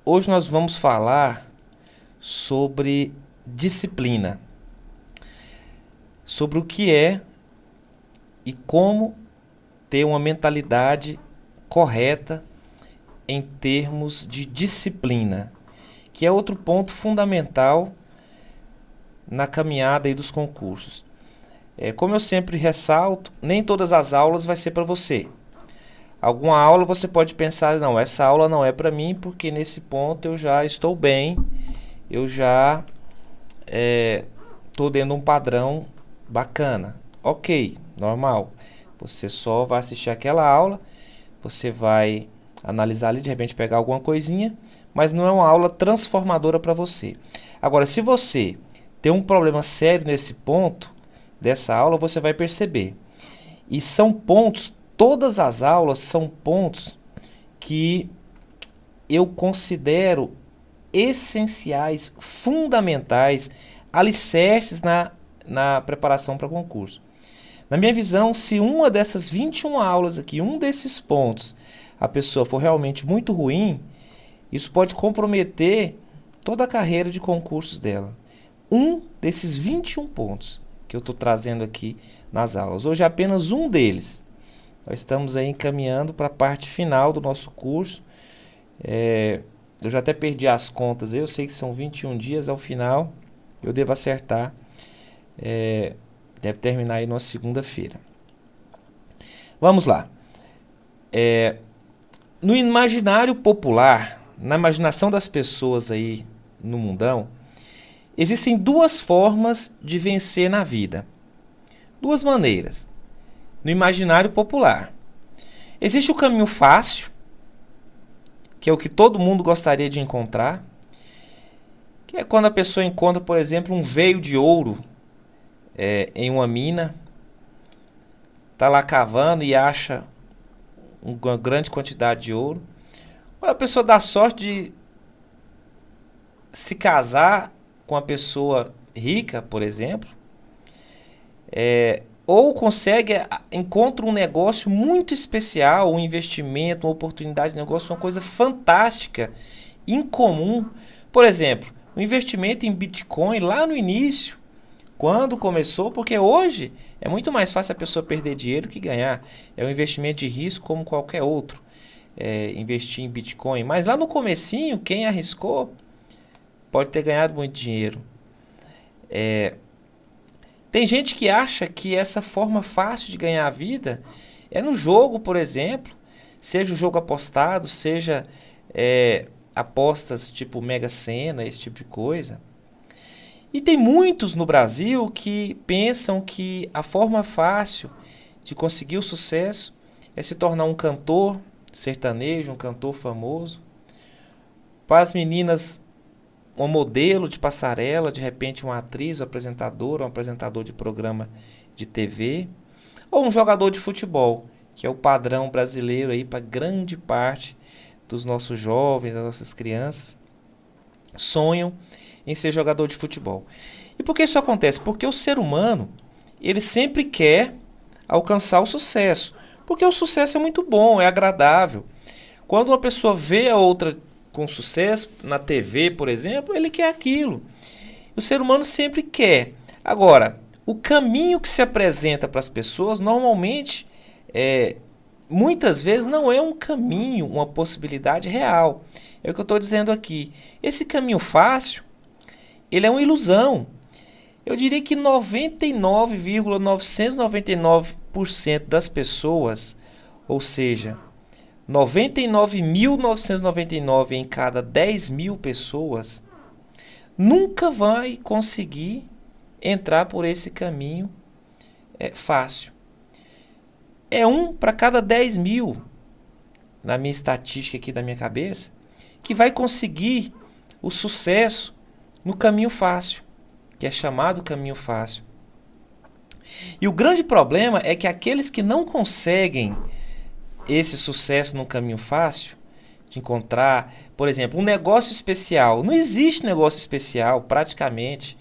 Hoje nós vamos falar sobre disciplina, sobre o que é e como ter uma mentalidade correta em termos de disciplina, que é outro ponto fundamental na caminhada aí dos concursos. Como eu sempre ressalto, nem todas as aulas vai ser para você. Alguma aula você pode pensar, não, essa aula não é para mim porque nesse ponto eu já estou bem, eu já estou dentro de um padrão bacana. Ok, normal. Você só vai assistir aquela aula, você vai analisar ali, de repente pegar alguma coisinha, mas não é uma aula transformadora para você. Agora, se você tem um problema sério nesse ponto dessa aula, você vai perceber. E são pontos, todas as aulas são pontos que eu considero essenciais, fundamentais, alicerces na preparação para concurso. Na minha visão, se uma dessas 21 aulas aqui, um desses pontos, a pessoa for realmente muito ruim, isso pode comprometer toda a carreira de concursos dela. Um desses 21 pontos que eu estou trazendo aqui nas aulas. Hoje é apenas um deles. Nós estamos aí encaminhando para a parte final do nosso curso. Eu já até perdi as contas, eu sei que são 21 dias ao final, eu devo acertar. Deve terminar aí numa segunda-feira. Vamos lá. No imaginário popular, na imaginação das pessoas aí no mundão, existem duas formas de vencer na vida. Duas maneiras. No imaginário popular. Existe o caminho fácil, que é o que todo mundo gostaria de encontrar, que é quando a pessoa encontra, por exemplo, um veio de ouro em uma mina, está lá cavando e acha uma grande quantidade de ouro. Ou a pessoa dá sorte de se casar com uma pessoa rica, por exemplo, ou encontra um negócio muito especial, um investimento, uma oportunidade de negócio, uma coisa fantástica, incomum. Por exemplo, o investimento em Bitcoin lá no início, quando começou, porque hoje é muito mais fácil a pessoa perder dinheiro que ganhar. É um investimento de risco como qualquer outro, investir em Bitcoin. Mas lá no comecinho, quem arriscou pode ter ganhado muito dinheiro. Tem gente que acha que essa forma fácil de ganhar a vida é no jogo, por exemplo, seja o jogo apostado, seja apostas tipo Mega Sena, esse tipo de coisa. E tem muitos no Brasil que pensam que a forma fácil de conseguir o sucesso é se tornar um cantor sertanejo, um cantor famoso. Para as meninas, um modelo de passarela, de repente uma atriz, um apresentador de programa de TV, ou um jogador de futebol, que é o padrão brasileiro aí para grande parte dos nossos jovens, das nossas crianças, sonham em ser jogador de futebol. E por que isso acontece? Porque o ser humano, ele sempre quer alcançar o sucesso, porque o sucesso é muito bom, é agradável. Quando uma pessoa vê a outra com sucesso, na TV, por exemplo, ele quer aquilo. O ser humano sempre quer. Agora, o caminho que se apresenta para as pessoas, normalmente, muitas vezes não é um caminho, uma possibilidade real. É o que eu estou dizendo aqui. Esse caminho fácil, ele é uma ilusão. Eu diria que 99,999% das pessoas, ou seja, 99.999 em cada 10 mil pessoas, nunca vai conseguir entrar por esse caminho fácil. É um para cada 10 mil, na minha estatística aqui da minha cabeça, que vai conseguir o sucesso no caminho fácil, que é chamado caminho fácil. E o grande problema é que aqueles que não conseguem esse sucesso no caminho fácil, de encontrar, por exemplo, um negócio especial. Não existe negócio especial praticamente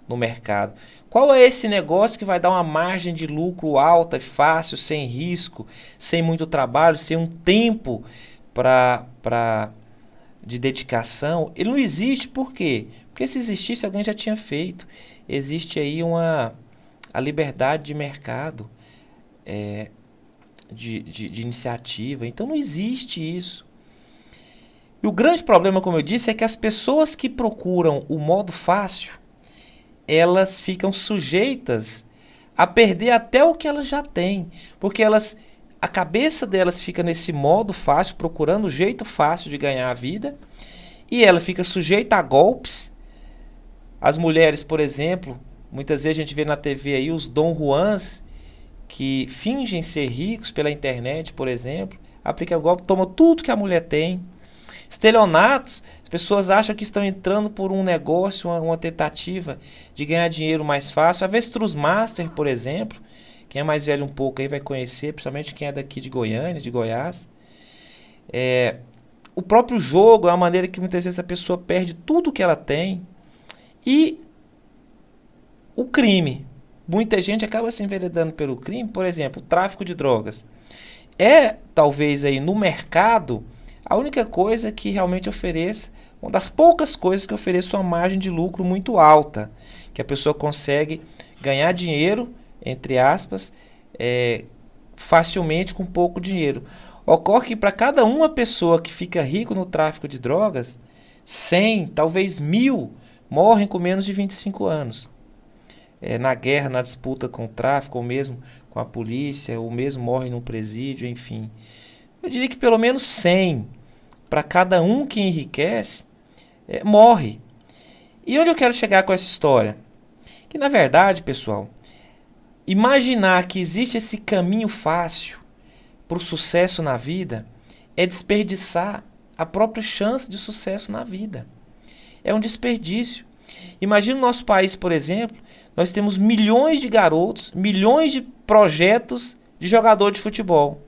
no mercado. Qual é esse negócio que vai dar uma margem de lucro alta e fácil, sem risco, sem muito trabalho, sem um tempo para de dedicação, ele não existe por quê? Porque se existisse, alguém já tinha feito. Existe aí a liberdade de mercado, de iniciativa. Então não existe isso. E o grande problema, como eu disse, é que as pessoas que procuram o modo fácil, elas ficam sujeitas a perder até o que elas já têm. Porque a cabeça delas fica nesse modo fácil, procurando o jeito fácil de ganhar a vida, e ela fica sujeita a golpes. As mulheres, por exemplo, muitas vezes a gente vê na TV aí os Dom Juans, que fingem ser ricos pela internet, por exemplo, aplicam golpe, tomam tudo que a mulher tem. Estelionatos, as pessoas acham que estão entrando por um negócio, uma tentativa de ganhar dinheiro mais fácil. Avestruz Master, por exemplo, quem é mais velho um pouco aí vai conhecer, principalmente quem é daqui de Goiânia, de Goiás. O próprio jogo é uma maneira que muitas vezes a pessoa perde tudo que ela tem. E o crime. Muita gente acaba se enveredando pelo crime, por exemplo, o tráfico de drogas. Talvez aí no mercado, a única coisa que realmente ofereça, uma das poucas coisas que ofereça uma margem de lucro muito alta, que a pessoa consegue ganhar dinheiro, entre aspas, facilmente com pouco dinheiro. Ocorre que para cada uma pessoa que fica rico no tráfico de drogas, 100, talvez 1000, morrem com menos de 25 anos. Na guerra, na disputa com o tráfico, ou mesmo com a polícia, ou mesmo morrem num presídio, enfim. Eu diria que pelo menos 100 para cada um que enriquece, morre. E onde eu quero chegar com essa história? Que na verdade, pessoal, imaginar que existe esse caminho fácil para o sucesso na vida é desperdiçar a própria chance de sucesso na vida. É um desperdício. Imagina o nosso país, por exemplo, nós temos milhões de garotos, milhões de projetos de jogador de futebol.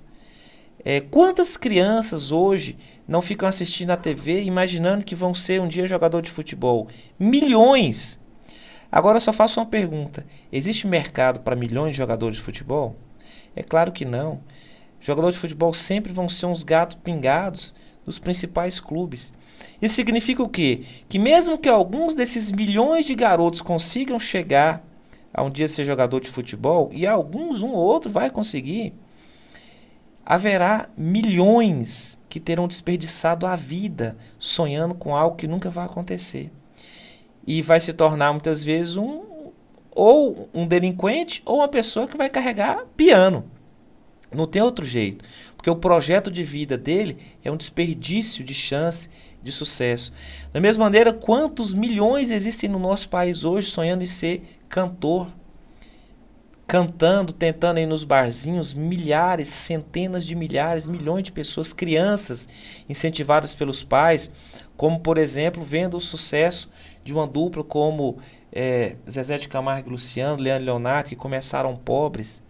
Quantas crianças hoje não ficam assistindo a TV imaginando que vão ser um dia jogador de futebol? Milhões! Agora eu só faço uma pergunta. Existe mercado para milhões de jogadores de futebol? É claro que não. Jogadores de futebol sempre vão ser uns gatos pingados dos principais clubes. Isso significa o quê? Que mesmo que alguns desses milhões de garotos consigam chegar a um dia ser jogador de futebol, e alguns, um ou outro, vai conseguir, haverá milhões que terão desperdiçado a vida sonhando com algo que nunca vai acontecer. E vai se tornar muitas vezes ou um delinquente ou uma pessoa que vai carregar piano. Não tem outro jeito. Porque o projeto de vida dele é um desperdício de chance de sucesso. Da mesma maneira, quantos milhões existem no nosso país hoje sonhando em ser cantor? Cantando, tentando ir nos barzinhos, milhares, centenas de milhares, milhões de pessoas, crianças incentivadas pelos pais, como por exemplo, vendo o sucesso de uma dupla como Zezé de Camargo e Luciano, Leandro e Leonardo, que começaram pobres.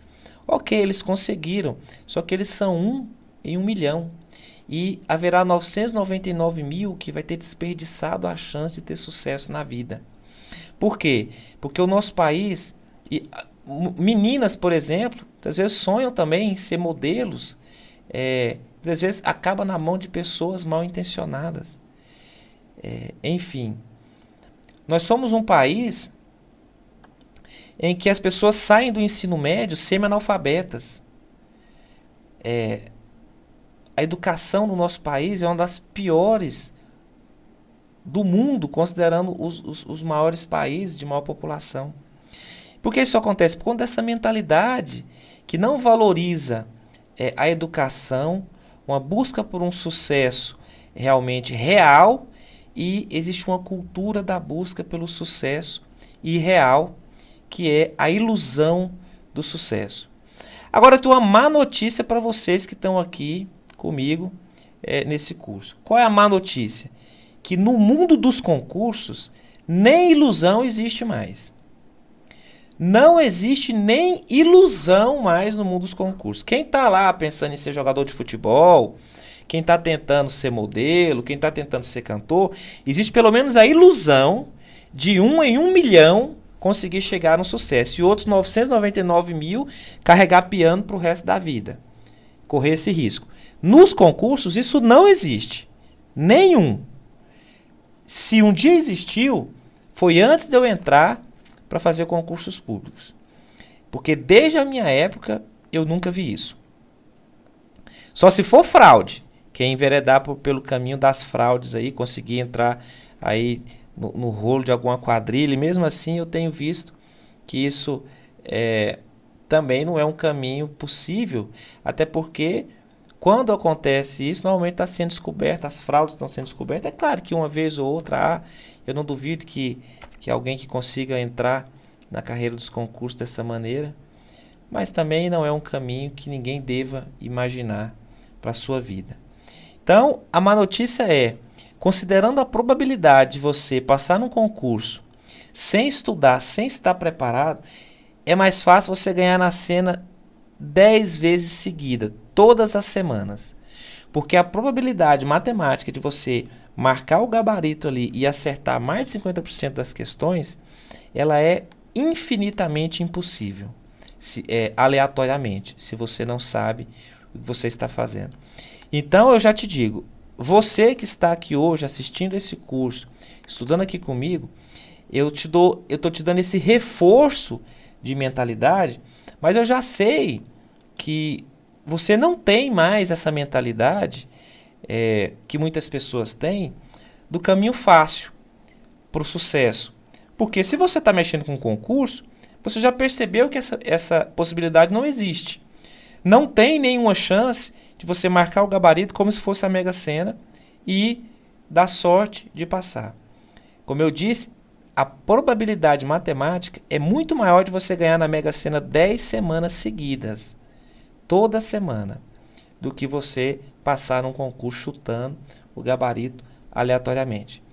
Ok, eles conseguiram, só que eles são 1 em 1 milhão. E haverá 999 mil que vai ter desperdiçado a chance de ter sucesso na vida. Por quê? Porque o nosso país, meninas, por exemplo, às vezes sonham também em ser modelos, às vezes acaba na mão de pessoas mal intencionadas. Enfim, nós somos um país em que as pessoas saem do ensino médio semi-analfabetas. A educação no nosso país é uma das piores do mundo, considerando os maiores países de maior população. Por que isso acontece? Por conta dessa mentalidade que não valoriza a educação, uma busca por um sucesso realmente real, e existe uma cultura da busca pelo sucesso irreal, que é a ilusão do sucesso. Agora eu tenho uma má notícia para vocês que estão aqui comigo nesse curso. Qual é a má notícia? Que no mundo dos concursos, nem ilusão existe mais. Não existe nem ilusão mais no mundo dos concursos. Quem está lá pensando em ser jogador de futebol, quem está tentando ser modelo, quem está tentando ser cantor, existe pelo menos a ilusão de 1 em 1 milhão conseguir chegar no sucesso. E outros 999 mil carregar piano para o resto da vida. Correr esse risco. Nos concursos isso não existe. Nenhum. Se um dia existiu, foi antes de eu entrar para fazer concursos públicos. Porque desde a minha época eu nunca vi isso. Só se for fraude. Quem enveredar pelo caminho das fraudes aí, conseguir entrar aí no rolo de alguma quadrilha, e mesmo assim eu tenho visto que isso também não é um caminho possível, até porque quando acontece isso, normalmente está sendo descoberto, as fraudes estão sendo descobertas. É claro que uma vez ou outra eu não duvido que alguém que consiga entrar na carreira dos concursos dessa maneira, mas também não é um caminho que ninguém deva imaginar para a sua vida. Então, a má notícia é, considerando a probabilidade de você passar num concurso sem estudar, sem estar preparado, é mais fácil você ganhar na cena 10 vezes seguida, todas as semanas. Porque a probabilidade matemática de você marcar o gabarito ali e acertar mais de 50% das questões, ela é infinitamente impossível, aleatoriamente, se você não sabe o que você está fazendo. Então eu já te digo, você que está aqui hoje assistindo esse curso, estudando aqui comigo, eu estou te dando esse reforço de mentalidade, mas eu já sei que você não tem mais essa mentalidade que muitas pessoas têm do caminho fácil para o sucesso. Porque se você está mexendo com um concurso, você já percebeu que essa possibilidade não existe. Não tem nenhuma chance de você marcar o gabarito como se fosse a Mega Sena e dar sorte de passar. Como eu disse, a probabilidade matemática é muito maior de você ganhar na Mega Sena 10 semanas seguidas, toda semana, do que você passar num concurso chutando o gabarito aleatoriamente.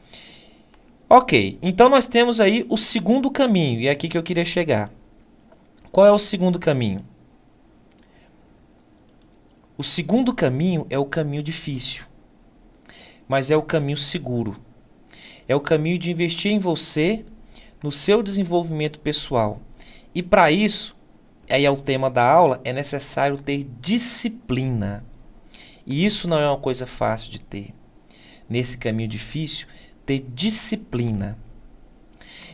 Ok, então nós temos aí o segundo caminho, e é aqui que eu queria chegar. Qual é o segundo caminho? O segundo caminho é o caminho difícil, mas é o caminho seguro. É o caminho de investir em você, no seu desenvolvimento pessoal. E para isso, aí é o tema da aula, é necessário ter disciplina. E isso não é uma coisa fácil de ter. Nesse caminho difícil, ter disciplina.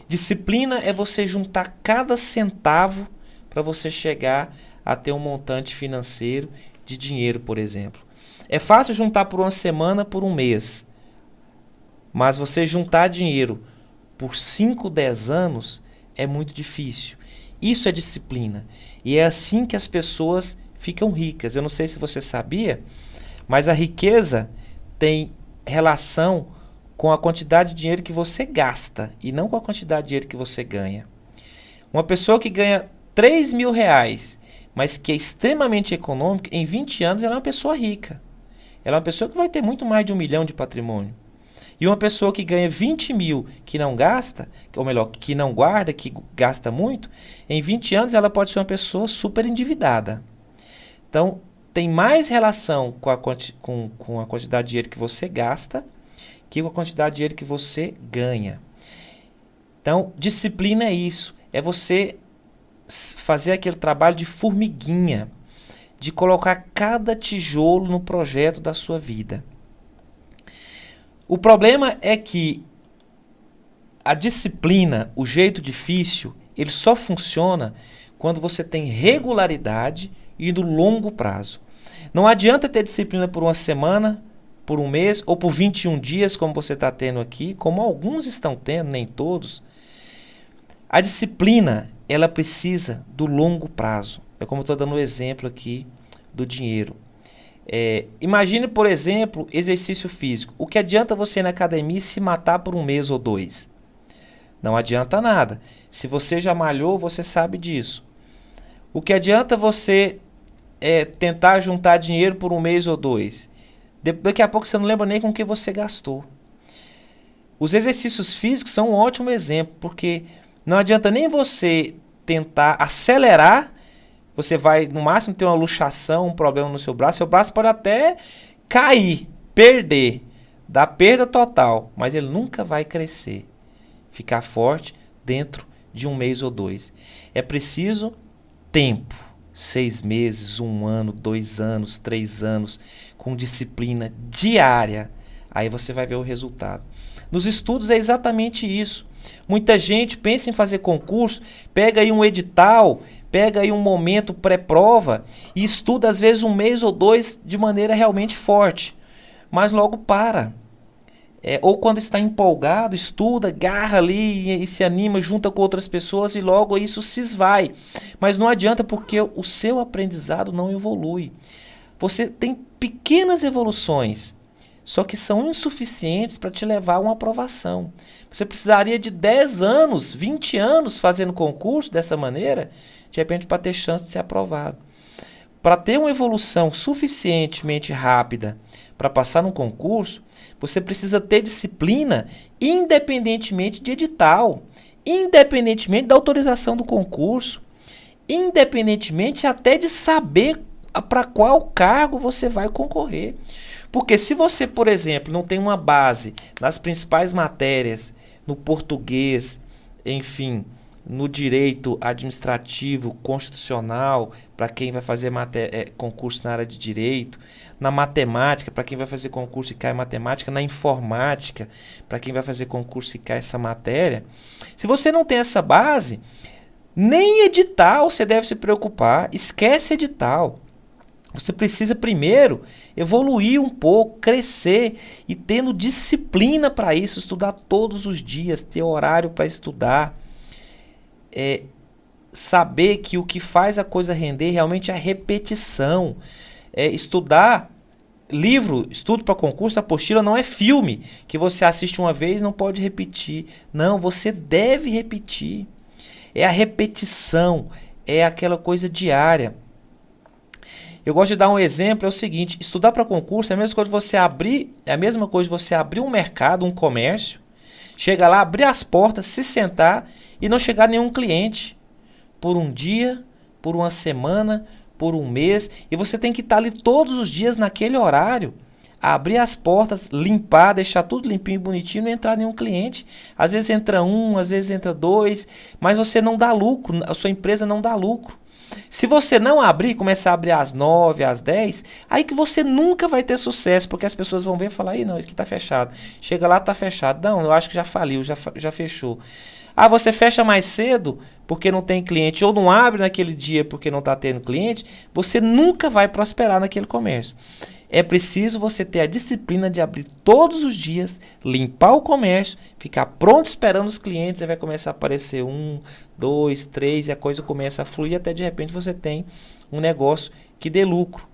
Disciplina é você juntar cada centavo para você chegar a ter um montante financeiro de dinheiro, por exemplo. É fácil juntar por uma semana, por um mês. Mas você juntar dinheiro por 5, 10 anos é muito difícil. Isso é disciplina. E é assim que as pessoas ficam ricas. Eu não sei se você sabia, mas a riqueza tem relação com a quantidade de dinheiro que você gasta e não com a quantidade de dinheiro que você ganha. Uma pessoa que ganha 3 mil reais, mas que é extremamente econômica, em 20 anos ela é uma pessoa rica. Ela é uma pessoa que vai ter muito mais de 1 milhão de patrimônio. E uma pessoa que ganha 20 mil, que não gasta, ou melhor, que não guarda, que gasta muito, em 20 anos ela pode ser uma pessoa super endividada. Então, tem mais relação com a quantidade de dinheiro que você gasta que com a quantidade de dinheiro que você ganha. Então, disciplina é isso. É você fazer aquele trabalho de formiguinha, de colocar cada tijolo no projeto da sua vida. O problema é que a disciplina, o jeito difícil, ele só funciona quando você tem regularidade e no longo prazo. Não adianta ter disciplina por uma semana, por um mês ou por 21 dias, como você está tendo aqui, como alguns estão tendo, nem todos. A disciplina, ela precisa do longo prazo. É como eu estou dando o exemplo aqui do dinheiro. Imagine, por exemplo, exercício físico. O que adianta você ir na academia e se matar por um mês ou 2? Não adianta nada. Se você já malhou, você sabe disso. O que adianta você tentar juntar dinheiro por um mês ou 2? Daqui a pouco você não lembra nem com o que você gastou. Os exercícios físicos são um ótimo exemplo, porque não adianta nem você tentar acelerar. Você vai, no máximo, ter uma luxação, um problema no seu braço. Seu braço pode até cair, perder, dar perda total, mas ele nunca vai crescer, ficar forte dentro de um mês ou 2. É preciso tempo, 6 meses, 1 ano, 2 anos, 3 anos, com disciplina diária, Aí você vai ver o resultado. Nos estudos é exatamente isso. Muita gente pensa em fazer concurso, pega aí um edital, pega aí um momento pré-prova e estuda às vezes um mês ou dois de maneira realmente forte, mas logo para. Ou quando está empolgado, estuda, garra ali e se anima, junta com outras pessoas e logo isso se esvai. Mas não adianta porque o seu aprendizado não evolui. Você tem pequenas evoluções, só que são insuficientes para te levar a uma aprovação. Você precisaria de 10 anos, 20 anos fazendo concurso dessa maneira, de repente para ter chance de ser aprovado. Para ter uma evolução suficientemente rápida para passar num concurso, você precisa ter disciplina independentemente de edital, independentemente da autorização do concurso, independentemente até de saber para qual cargo você vai concorrer. Porque se você, por exemplo, não tem uma base nas principais matérias, no português, enfim, no direito administrativo, constitucional, para quem vai fazer concurso na área de direito, na matemática, para quem vai fazer concurso e cai matemática, na informática, para quem vai fazer concurso e cai essa matéria. Se você não tem essa base, nem edital você deve se preocupar, esquece edital. Você precisa primeiro evoluir um pouco, crescer e tendo disciplina para isso, estudar todos os dias, ter horário para estudar. Saber que o que faz a coisa render realmente é a repetição. Estudar livro, estudo para concurso, apostila não é filme que você assiste uma vez e não pode repetir. Não, você deve repetir. É a repetição, é aquela coisa diária. Eu gosto de dar um exemplo, é o seguinte, estudar para concurso é a mesma coisa de você abrir um mercado, um comércio, chega lá, abrir as portas, se sentar e não chegar nenhum cliente por um dia, por uma semana, por um mês, e você tem que estar ali todos os dias naquele horário, abrir as portas, limpar, deixar tudo limpinho e bonitinho, não entrar nenhum cliente. Às vezes entra um, às vezes entra dois, mas você não dá lucro, a sua empresa não dá lucro. Se você não abrir, começar a abrir às 9, às 10, aí que você nunca vai ter sucesso, porque as pessoas vão ver e falar, não, isso aqui está fechado. Chega lá, está fechado. Não, eu acho que já faliu, já fechou. Ah, você fecha mais cedo porque não tem cliente, ou não abre naquele dia porque não está tendo cliente, você nunca vai prosperar naquele comércio. É preciso você ter a disciplina de abrir todos os dias, limpar o comércio, ficar pronto esperando os clientes, aí vai começar a aparecer 1, 2, 3 e a coisa começa a fluir até de repente você tem um negócio que dê lucro.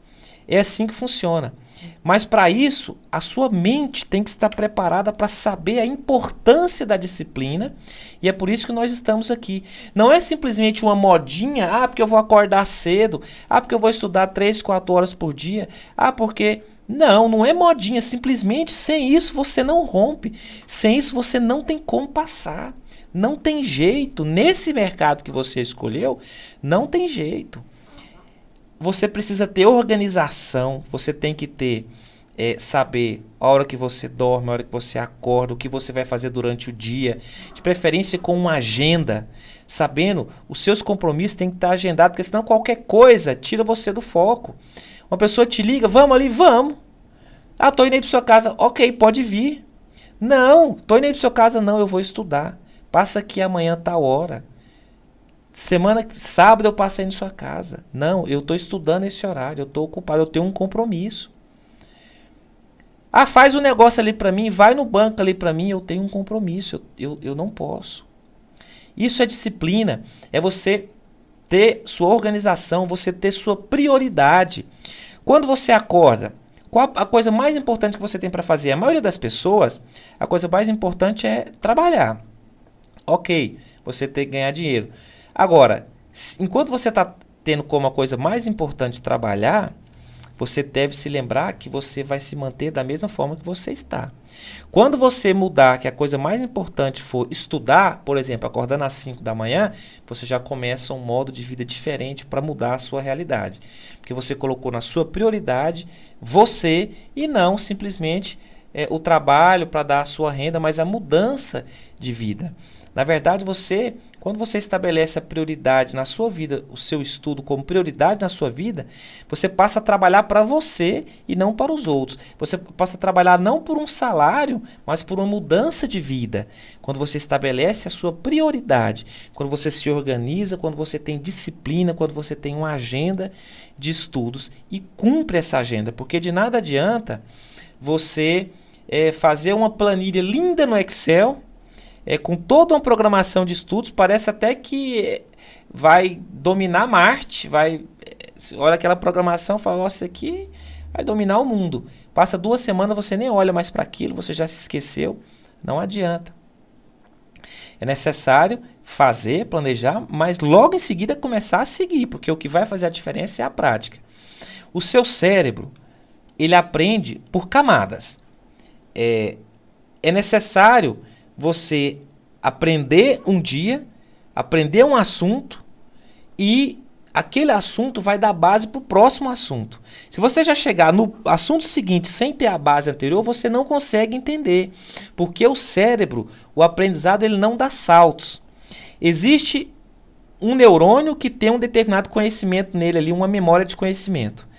É assim que funciona. Mas para isso, a sua mente tem que estar preparada para saber a importância da disciplina e é por isso que nós estamos aqui. Não é simplesmente uma modinha, porque eu vou acordar cedo, porque eu vou estudar 3, 4 horas por dia, porque... Não é modinha, simplesmente sem isso você não rompe, sem isso você não tem como passar, não tem jeito, nesse mercado que você escolheu, não tem jeito. Você precisa ter organização, você tem que ter, saber a hora que você dorme, a hora que você acorda, o que você vai fazer durante o dia, de preferência com uma agenda, sabendo, os seus compromissos têm que estar agendados, porque senão qualquer coisa tira você do foco. Uma pessoa te liga, vamos ali, vamos. Tô indo aí para sua casa, ok, pode vir. Não, tô indo aí para sua casa, não, eu vou estudar. Passa aqui amanhã tal hora. Sábado eu passei em sua casa. Não, eu estou estudando esse horário, eu estou ocupado, eu tenho um compromisso. Faz um negócio ali para mim, vai no banco ali para mim, eu tenho um compromisso, eu não posso. Isso é disciplina, é você ter sua organização, você ter sua prioridade. Quando você acorda, qual a coisa mais importante que você tem para fazer? A maioria das pessoas, a coisa mais importante é trabalhar. Ok, você tem que ganhar dinheiro. Agora, enquanto você está tendo como a coisa mais importante trabalhar, você deve se lembrar que você vai se manter da mesma forma que você está. Quando você mudar, que a coisa mais importante for estudar, por exemplo, acordando às 5 da manhã, você já começa um modo de vida diferente para mudar a sua realidade. Porque você colocou na sua prioridade você e não simplesmente o trabalho para dar a sua renda, mas a mudança de vida. Na verdade, quando você estabelece a prioridade na sua vida, o seu estudo como prioridade na sua vida, você passa a trabalhar para você e não para os outros. Você passa a trabalhar não por um salário, mas por uma mudança de vida. Quando você estabelece a sua prioridade, quando você se organiza, quando você tem disciplina, quando você tem uma agenda de estudos e cumpre essa agenda, porque de nada adianta você fazer uma planilha linda no Excel, com toda uma programação de estudos, parece até que vai dominar Marte, olha aquela programação e fala, nossa, isso aqui vai dominar o mundo. Passa 2 semanas, você nem olha mais para aquilo, você já se esqueceu, não adianta. É necessário fazer, planejar, mas logo em seguida começar a seguir, porque o que vai fazer a diferença é a prática. O seu cérebro, ele aprende por camadas. É necessário você aprender um dia, aprender um assunto e aquele assunto vai dar base para o próximo assunto. Se você já chegar no assunto seguinte sem ter a base anterior, você não consegue entender, porque o cérebro, o aprendizado, ele não dá saltos. Existe um neurônio que tem um determinado conhecimento nele ali, uma memória de conhecimento.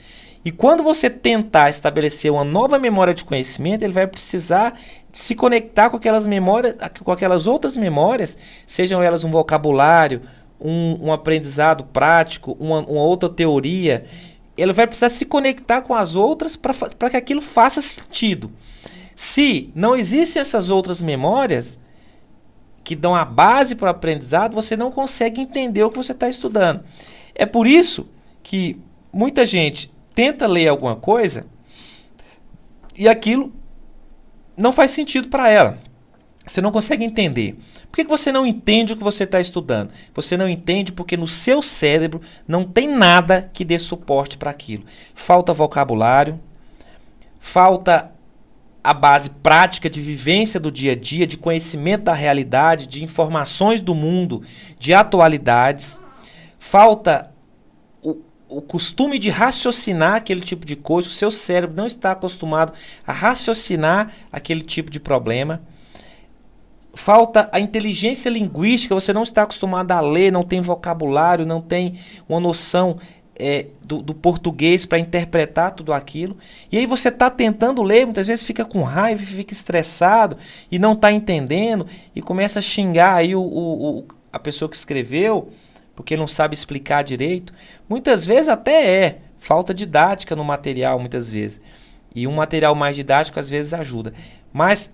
E quando você tentar estabelecer uma nova memória de conhecimento, ele vai precisar se conectar com aquelas memórias, com aquelas outras memórias, sejam elas um vocabulário, um aprendizado prático, uma outra teoria. Ele vai precisar se conectar com as outras para que aquilo faça sentido. Se não existem essas outras memórias que dão a base para o aprendizado, você não consegue entender o que você está estudando. É por isso que muita gente tenta ler alguma coisa e aquilo não faz sentido para ela. Você não consegue entender. Por que você não entende o que você está estudando? Você não entende porque no seu cérebro não tem nada que dê suporte para aquilo. Falta vocabulário, falta a base prática de vivência do dia a dia, de conhecimento da realidade, de informações do mundo, de atualidades. Falta o costume de raciocinar aquele tipo de coisa. O seu cérebro não está acostumado a raciocinar aquele tipo de problema. Falta a inteligência linguística, você não está acostumado a ler, não tem vocabulário, não tem uma noção do português para interpretar tudo aquilo. E aí você está tentando ler, muitas vezes fica com raiva, fica estressado e não está entendendo e começa a xingar aí a pessoa que escreveu, porque não sabe explicar direito. Muitas vezes até falta didática no material, muitas vezes. E um material mais didático às vezes ajuda. Mas,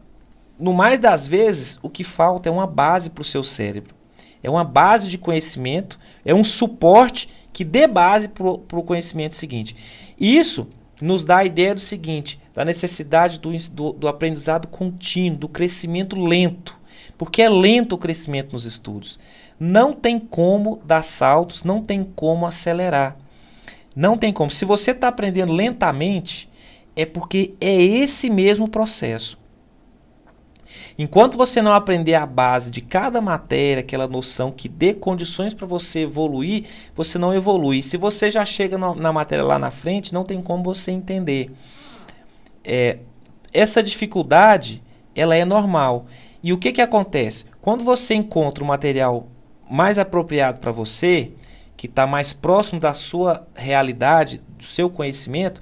no mais das vezes, o que falta é uma base para o seu cérebro. É uma base de conhecimento, é um suporte que dê base para o conhecimento seguinte. E isso nos dá a ideia do seguinte, da necessidade do aprendizado contínuo, do crescimento lento. Porque é lento o crescimento nos estudos. Não tem como dar saltos, não tem como acelerar. Não tem como. Se você está aprendendo lentamente, é porque é esse mesmo processo. Enquanto você não aprender a base de cada matéria, aquela noção que dê condições para você evoluir, você não evolui. Se você já chega na matéria lá na frente, não tem como você entender. Essa dificuldade, ela é normal. E o que acontece? Quando você encontra um material mais apropriado para você, que está mais próximo da sua realidade, do seu conhecimento,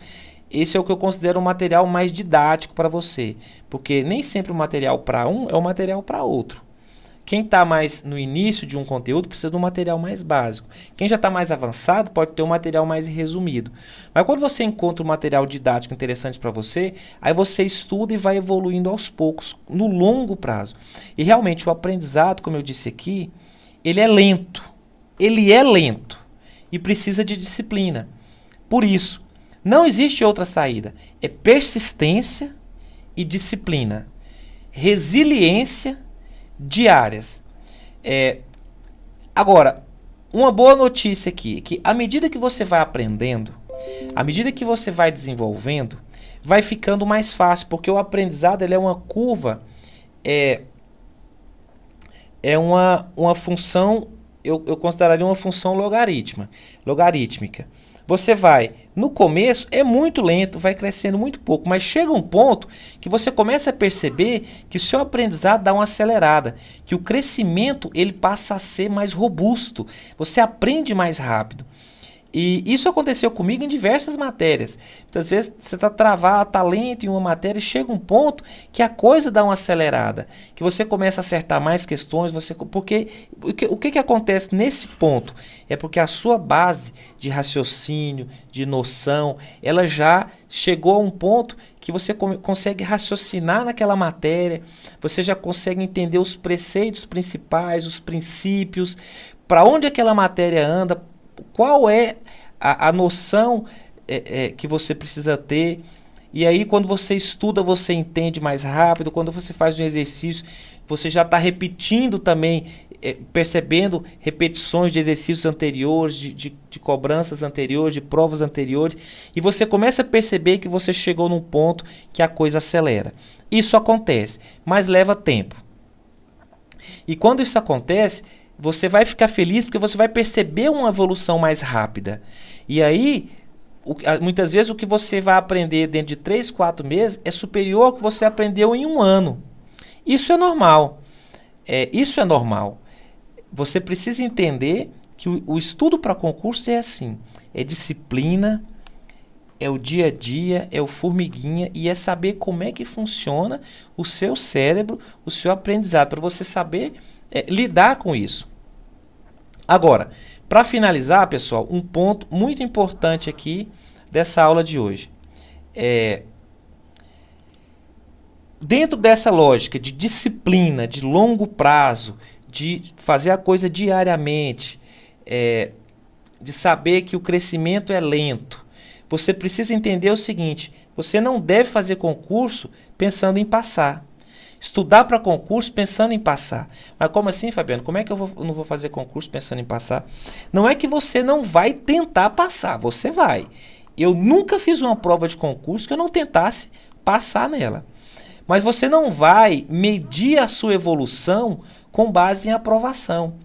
esse é o que eu considero um material mais didático para você. Porque nem sempre o material para um é o material para outro. Quem está mais no início de um conteúdo precisa de um material mais básico. Quem já está mais avançado pode ter um material mais resumido. Mas quando você encontra um material didático interessante para você, aí você estuda e vai evoluindo aos poucos, no longo prazo. E realmente o aprendizado, como eu disse aqui, ele é lento. Ele é lento e precisa de disciplina. Por isso, não existe outra saída. É persistência e disciplina. Resiliência diárias. Agora, uma boa notícia aqui é que à medida que você vai aprendendo, à medida que você vai desenvolvendo, vai ficando mais fácil, porque o aprendizado ele é uma curva, uma função, eu consideraria uma função logarítmica. Você vai, no começo é muito lento, vai crescendo muito pouco, mas chega um ponto que você começa a perceber que o seu aprendizado dá uma acelerada, que o crescimento ele passa a ser mais robusto, você aprende mais rápido. E isso aconteceu comigo em diversas matérias. Muitas vezes você está travado, está lento em uma matéria e chega um ponto que a coisa dá uma acelerada, que você começa a acertar mais questões, porque o que acontece nesse ponto? É porque a sua base de raciocínio, de noção, ela já chegou a um ponto que você consegue raciocinar naquela matéria, você já consegue entender os preceitos principais, os princípios, para onde aquela matéria anda, qual é a noção que você precisa ter. E aí quando você estuda, você entende mais rápido. Quando você faz um exercício, você já está repetindo também, percebendo repetições de exercícios anteriores, de cobranças anteriores, de provas anteriores. E você começa a perceber que você chegou num ponto que a coisa acelera. Isso acontece, mas leva tempo. E quando isso acontece, você vai ficar feliz porque você vai perceber uma evolução mais rápida. E aí, muitas vezes o que você vai aprender dentro de 3, 4 meses é superior ao que você aprendeu em um ano. Isso é normal. Isso é normal. Você precisa entender que o estudo para concurso é assim. É disciplina, é o dia a dia, é o formiguinha e é saber como é que funciona o seu cérebro, o seu aprendizado, para você saber lidar com isso. Agora, para finalizar, pessoal, um ponto muito importante aqui dessa aula de hoje. Dentro dessa lógica de disciplina, de longo prazo, de fazer a coisa diariamente, de saber que o crescimento é lento, você precisa entender o seguinte: você não deve fazer concurso pensando em passar. Estudar para concurso pensando em passar. Mas como assim, Fabiano? Como é que eu não vou fazer concurso pensando em passar? Não é que você não vai tentar passar, você vai. Eu nunca fiz uma prova de concurso que eu não tentasse passar nela. Mas você não vai medir a sua evolução com base em aprovação.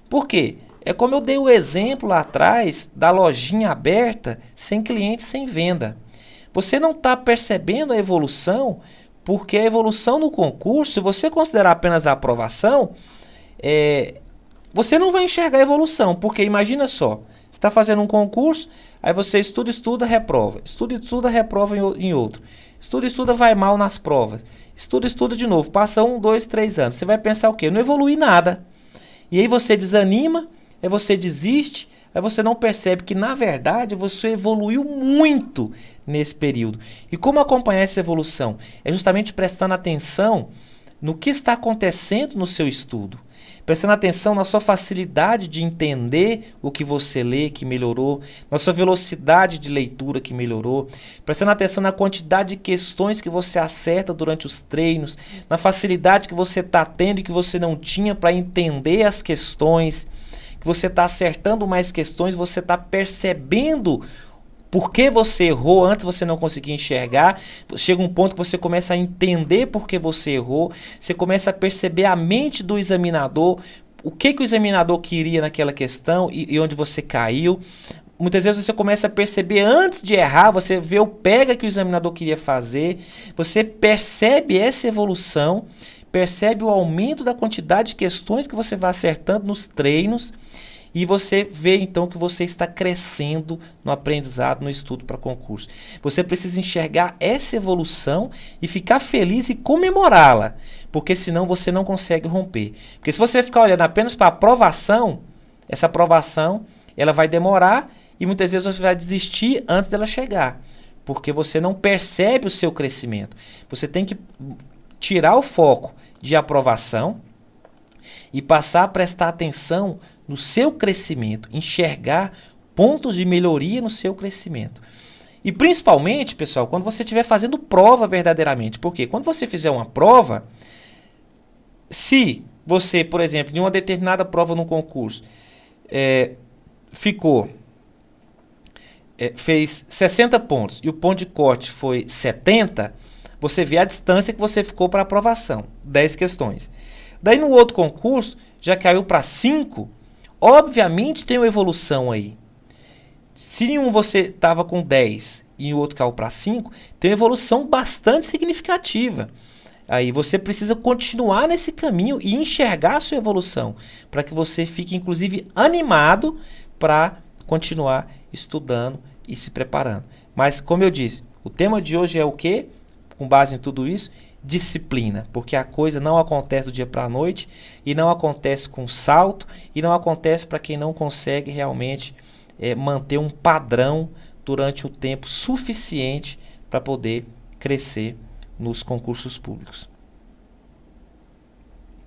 Por quê? É como eu dei o exemplo lá atrás da lojinha aberta, sem cliente, sem venda. Você não está percebendo a evolução, porque a evolução no concurso, se você considerar apenas a aprovação, você não vai enxergar a evolução. Porque imagina só, você está fazendo um concurso, aí você estuda, reprova. Estuda, reprova em outro. Estuda, vai mal nas provas. Estuda de novo. Passa 1, 2, 3 anos. Você vai pensar o quê? Não evolui nada. E aí você desanima, aí você desiste, aí você não percebe que, na verdade, você evoluiu muito nesse período. E como acompanhar essa evolução? É justamente prestando atenção no que está acontecendo no seu estudo. Prestando atenção na sua facilidade de entender o que você lê, que melhorou, na sua velocidade de leitura, que melhorou, prestando atenção na quantidade de questões que você acerta durante os treinos, na facilidade que você está tendo e que você não tinha para entender as questões, que você está acertando mais questões, você está percebendo por que você errou, antes você não conseguia enxergar. Chega um ponto que você começa a entender por que você errou. Você começa a perceber a mente do examinador, o que o examinador queria naquela questão e onde você caiu. Muitas vezes você começa a perceber antes de errar, você vê o pega que o examinador queria fazer. Você percebe essa evolução, percebe o aumento da quantidade de questões que você vai acertando nos treinos. E você vê então que você está crescendo no aprendizado, no estudo para concurso. Você precisa enxergar essa evolução e ficar feliz e comemorá-la, porque senão você não consegue romper. Porque se você ficar olhando apenas para a aprovação, essa aprovação ela vai demorar e muitas vezes você vai desistir antes dela chegar, porque você não percebe o seu crescimento. Você tem que tirar o foco de aprovação e passar a prestar atenção no seu crescimento, enxergar pontos de melhoria no seu crescimento. E principalmente, pessoal, quando você estiver fazendo prova verdadeiramente. Porque quando você fizer uma prova, se você, por exemplo, em uma determinada prova no concurso, fez 60 pontos e o ponto de corte foi 70, você vê a distância que você ficou para aprovação, 10 questões. Daí no outro concurso, já caiu para 5, obviamente tem uma evolução aí. Se em um você estava com 10 e o outro caiu para 5, tem uma evolução bastante significativa. Aí você precisa continuar nesse caminho e enxergar a sua evolução, para que você fique, inclusive, animado para continuar estudando e se preparando. Mas, como eu disse, o tema de hoje é o quê? Com base em tudo isso, disciplina, porque a coisa não acontece do dia para a noite, e não acontece com salto, e não acontece para quem não consegue realmente manter um padrão durante um tempo suficiente para poder crescer nos concursos públicos.